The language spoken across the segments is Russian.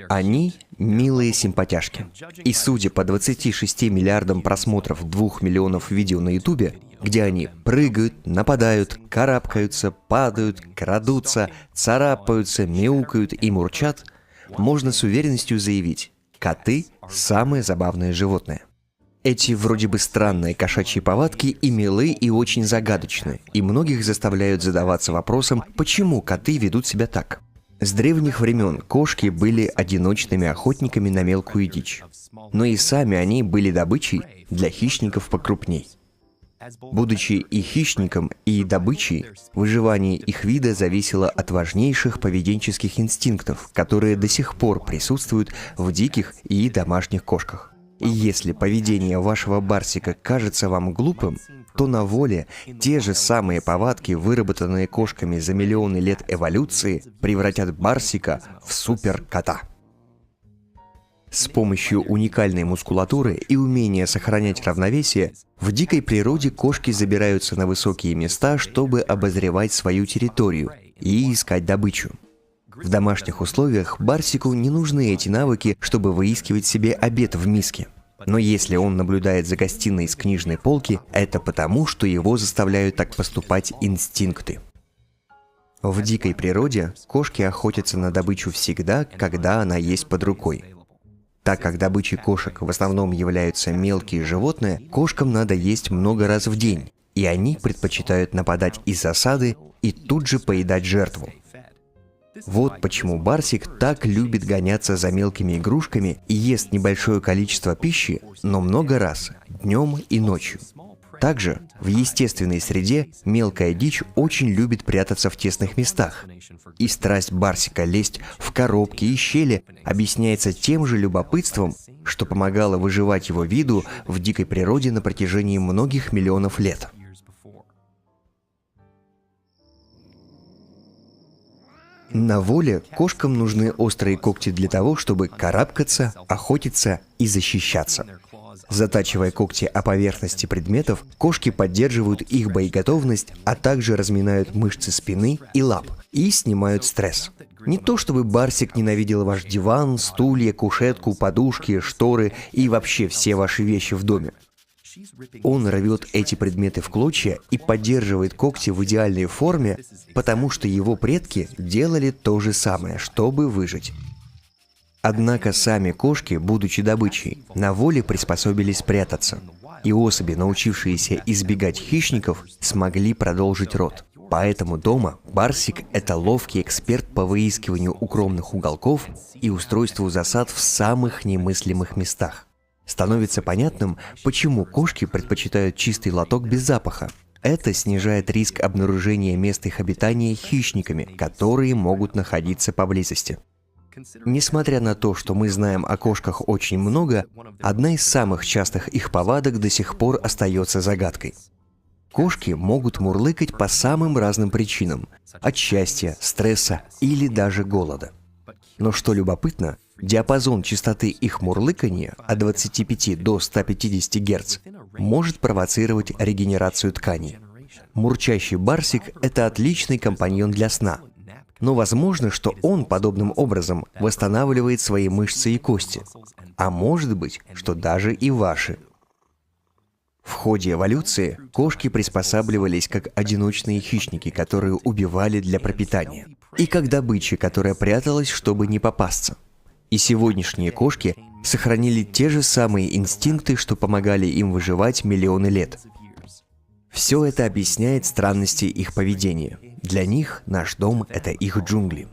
Они милые симпатяшки. И судя по 26 миллиардам просмотров 2 миллионов видео на Ютубе, где они прыгают, нападают, карабкаются, падают, крадутся, царапаются, мяукают и мурчат, можно с уверенностью заявить: коты – самые забавные животные. Эти вроде бы странные кошачьи повадки и милы, и очень загадочны, и многих заставляют задаваться вопросом, почему коты ведут себя так. С древних времен кошки были одиночными охотниками на мелкую дичь, но и сами они были добычей для хищников покрупней. Будучи и хищником, и добычей, выживание их вида зависело от важнейших поведенческих инстинктов, которые до сих пор присутствуют в диких и домашних кошках. И если поведение вашего барсика кажется вам глупым, то на воле те же самые повадки, выработанные кошками за миллионы лет эволюции, превратят барсика в суперкота. С помощью уникальной мускулатуры и умения сохранять равновесие, в дикой природе кошки забираются на высокие места, чтобы обозревать свою территорию и искать добычу. В домашних условиях барсику не нужны эти навыки, чтобы выискивать себе обед в миске. Но если он наблюдает за гостиной с книжной полки, это потому, что его заставляют так поступать инстинкты. В дикой природе кошки охотятся на добычу всегда, когда она есть под рукой. Так как добычей кошек в основном являются мелкие животные, кошкам надо есть много раз в день, и они предпочитают нападать из засады и тут же поедать жертву. Вот почему барсик так любит гоняться за мелкими игрушками и ест небольшое количество пищи, но много раз, днем и ночью. Также в естественной среде мелкая дичь очень любит прятаться в тесных местах. И страсть барсика лезть в коробки и щели объясняется тем же любопытством, что помогало выживать его виду в дикой природе на протяжении многих миллионов лет. На воле кошкам нужны острые когти для того, чтобы карабкаться, охотиться и защищаться. Затачивая когти о поверхности предметов, кошки поддерживают их боеготовность, а также разминают мышцы спины и лап и снимают стресс. Не то чтобы барсик ненавидел ваш диван, стулья, кушетку, подушки, шторы и вообще все ваши вещи в доме. Он рвет эти предметы в клочья и поддерживает когти в идеальной форме, потому что его предки делали то же самое, чтобы выжить. Однако сами кошки, будучи добычей, на воле приспособились прятаться, и особи, научившиеся избегать хищников, смогли продолжить род. Поэтому дома барсик – это ловкий эксперт по выискиванию укромных уголков и устройству засад в самых немыслимых местах. Становится понятным, почему кошки предпочитают чистый лоток без запаха. Это снижает риск обнаружения мест их обитания хищниками, которые могут находиться поблизости. Несмотря на то, что мы знаем о кошках очень много, одна из самых частых их повадок до сих пор остается загадкой. Кошки могут мурлыкать по самым разным причинам – от счастья, стресса или даже голода. Но что любопытно, диапазон частоты их мурлыкания от 25 до 150 Гц может провоцировать регенерацию тканей. Мурчащий барсик – это отличный компаньон для сна. Но возможно, что он подобным образом восстанавливает свои мышцы и кости. А может быть, что даже и ваши. В ходе эволюции кошки приспосабливались как одиночные хищники, которые убивали для пропитания, и как добыча, которая пряталась, чтобы не попасться. И сегодняшние кошки сохранили те же самые инстинкты, что помогали им выживать миллионы лет. Все это объясняет странности их поведения. Для них наш дом – это их джунгли.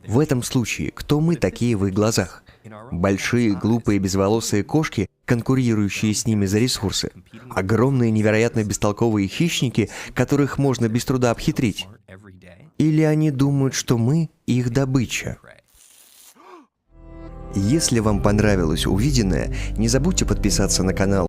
В этом случае, кто мы такие в их глазах? Большие, глупые, безволосые кошки, конкурирующие с ними за ресурсы. Огромные, невероятно бестолковые хищники, которых можно без труда обхитрить. Или они думают, что мы – их добыча? Если вам понравилось увиденное, не забудьте подписаться на канал